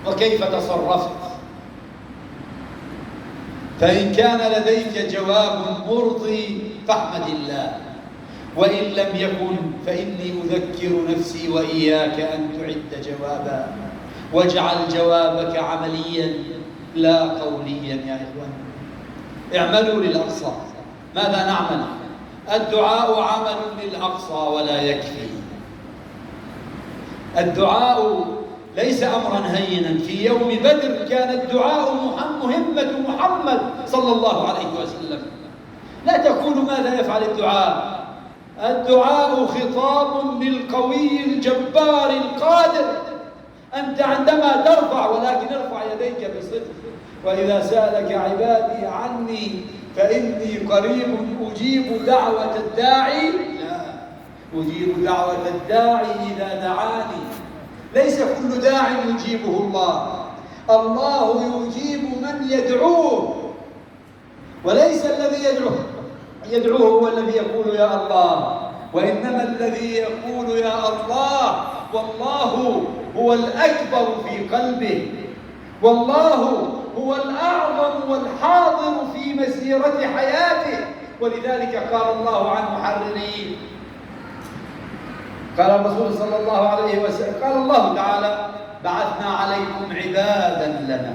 وكيف تصرفت. فإن كان لديك جواب مرضي فاحمد الله، وإن لم يكن فإني أذكر نفسي وإياك أن تعد جوابا، واجعل جوابك عمليا لا قوليا. يا إخوان اعملوا للأقصى. ماذا نعمل؟ الدعاء عمل للأقصى ولا يكفي. الدعاء ليس أمرا هينا. في يوم بدر كان الدعاء مهمة محمد صلى الله عليه وسلم. لا تقولوا ماذا يفعل الدعاء. الدعاء خطاب للقوي الجبار القادر. أنت عندما ترفع، ولكن ارفع يديك بصدق. وإذا سألك عبادي عني فإني قريب أجيب دعوة الداعي. لا، أجيب دعوة الداعي إذا دعاني. ليس كل داع يجيبه الله. الله يجيب من يدعوه، وليس الذي يدعوه هو الذي يقول يا الله، وإنما الذي يقول يا الله. والله هو الأكبر في قلبه، والله هو الأعظم والحاضر في مسيرة حياته. ولذلك قال الله عن محررين، قال الرسول صلى الله عليه وسلم، قال الله تعالى بعثنا عليكم عبادا لنا،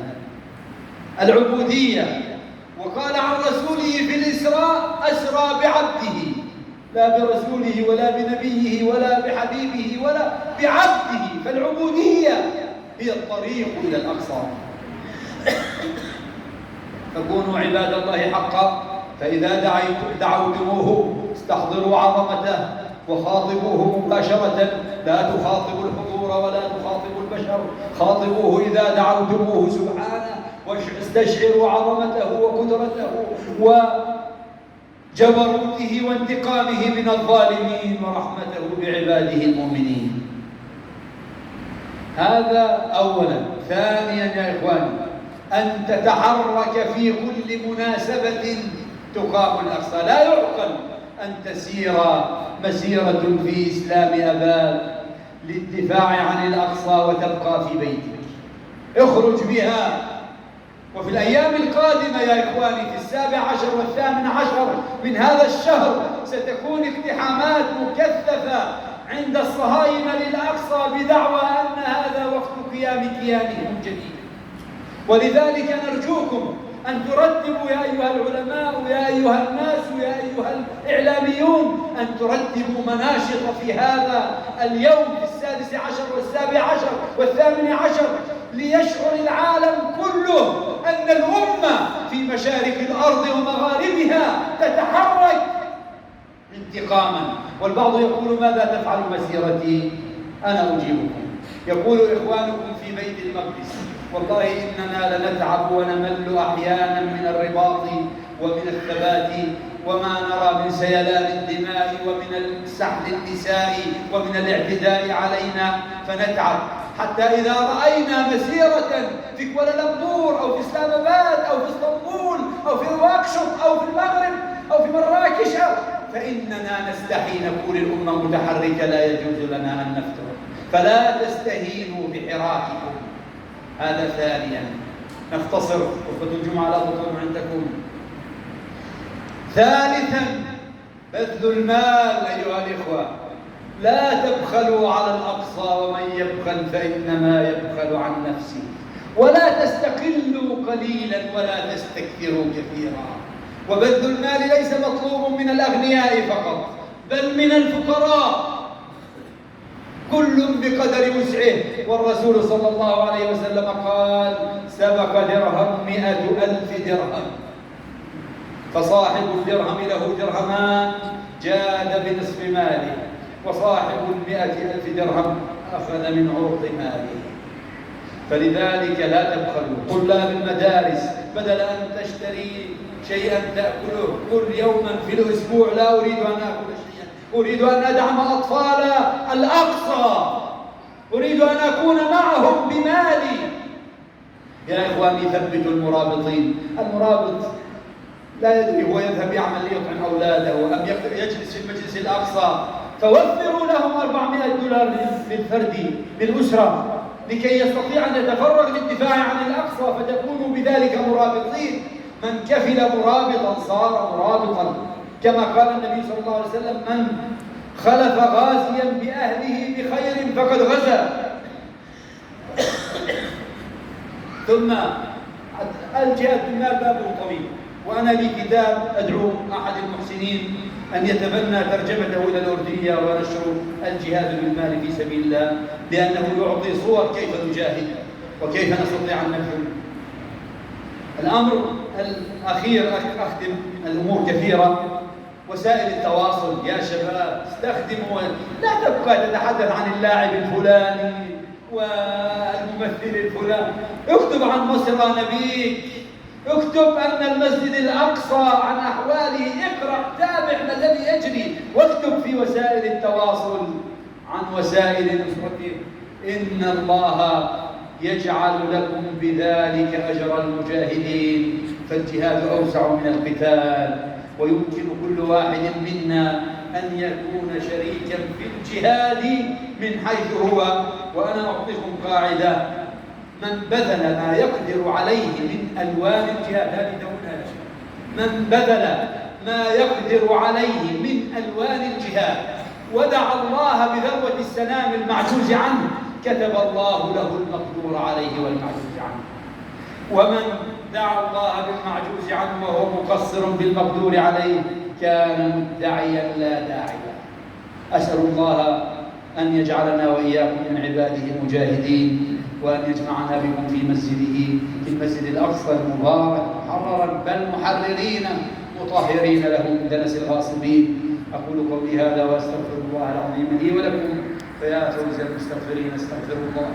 العبودية. وقال عن رسوله في الإسراء أسرى بعبده، لا برسوله ولا بنبيه ولا بحبيبه ولا بعبده. فالعبودية هي الطريق إلى الأقصى. فكونوا عباد الله حقا، فإذا دعوتموه استحضروا عظمته وخاطبوه مباشرة. لا تخاطبوا الحضور ولا تخاطبوا البشر، خاطبوه إذا دعوتموه سبحانه، واستشعروا عظمته وقدرته وجبروته وانتقامه من الظالمين ورحمته بعباده المؤمنين. هذا أولا. ثانيا يا إخواني، أن تتحرك في كل مناسبة تقام الأقصى. لا يعقل أن تسير مسيرة في إسلام أباد للدفاع عن الأقصى وتبقى في بيتك. اخرج بها. وفي الأيام القادمة يا إخواني، في 17 و18 من هذا الشهر ستكون اقتحامات مكثفة عند الصهاينة للأقصى بدعوى أن هذا وقت قيام كيانهم جديدا. ولذلك نرجوكم أن ترتبوا يا أيها العلماء ويا أيها الناس ويا أيها الإعلاميون، أن ترتبوا مناشط في هذا اليوم في 16 و17 و18، ليشعر العالم كله أن الأمة في مشارق الأرض ومغاربها تتحرك انتقاما. والبعض يقول ماذا تفعل مسيرتي؟ أنا أجيبكم. يقول إخوانكم في بيت المقدس والله إننا لنتعب ونمل أحيانا من الرباط ومن الثبات، وما نرى من سيلان الدماء ومن سحل النساء ومن الاعتداء علينا، فنتعب حتى إذا رأينا مسيرة في كوالالمبور أو في إسلام آباد أو في اسطنبول أو في نواكشوط أو في المغرب أو في مراكش فإننا نستحي نقول الأمة متحركة لا يجوز لنا أن نفتر. فلا تستهينوا بحراككم. هذا ثانيا. نختصر، خطبة الجمعة لا تطول عندكم. ثالثا بذل المال أيها الإخوة. لا تبخلوا على الأقصى، ومن يبخل فإنما يبخل عن نفسه. ولا تستقلوا قليلا ولا تستكثروا كثيرا. وبذل المال ليس مطلوب من الأغنياء فقط، بل من الفقراء، كل بقدر وسعه. والرسول صلى الله عليه وسلم قال سبق درهم 100,000 درهم، فصاحب الدرهم له درهمان جاد بنصف ماله، وصاحب 100,000 درهم أخذ من عرض ماله. فلذلك لا تبخلوا. طلاب المدارس بدل أن تشتري شيئا تأكله كل يوما في الأسبوع، لا أريد أن أكل شيئا، أريد أن أدعم أطفال الأقصى، أريد أن أكون معهم بمالي. يا إخواني ثبتوا المرابطين. المرابط لا يدري هو يذهب يعمل ليطعم أولاده أم يجلس في المجلس الأقصى، فوفروا لهم $400 للفرد للأسرة. لكي يستطيع أن يتفرغ للدفاع عن الأقصى، فتكونوا بذلك مرابطين. من كفل مرابطا صار مرابطا، كما قال النبي صلى الله عليه وسلم: من خلف غازيا بأهله بخير فقد غزا. ثم الجهاد بالمال باب طويل، وأنا لي كتاب أدعو أحد المحسنين أن يتبنى ترجمته إلى الأردية ونشر الجهاد بالمال في سبيل الله، لأنه يعطي صور كيف نجاهد وكيف نستطيع أن نبذل. الأمر الأخير، أختم، الأمور كثيرة. وسائل التواصل يا شباب استخدموا، لا تبقى تتحدث عن اللاعب الفلاني والممثل الفلاني. اكتب عن مصر نبيك، اكتب أن المسجد الأقصى عن أحواله، اقرأ، تابع ما الذي يجري، واكتب في وسائل التواصل عن وسائل نصرته. إن الله يجعل لكم بذلك أجر المجاهدين، فالجهاد أوسع من القتال، ويمكن كل واحد منا أن يكون شريكا في الجهاد من حيث هو. وأنا أعطيكم قاعدة: من بذل ما يقدر عليه من ألوان الجهاد، هذه دونها، من بذل ما يقدر عليه من ألوان الجهاد ودعا الله بذروة السنام المعجوز عنه، كتب الله له المقدور عليه والمعجوز عنه. ومن دعا الله بالمعجوز عنه وهو مقصر بالمقدور عليه كان مدعيا لا داعيا. أسأل الله أن يجعلنا وإياكم من عباده المجاهدين، وأن يجمعنا بكم في مسجده، في المسجد الأقصى المبارك محررا، بل محررين مطهرين له من دنس الغاصبين. أقول قولي هذا وأستغفر الله العظيم لي ولكم، فيا فوز المستغفرين استغفروا الله.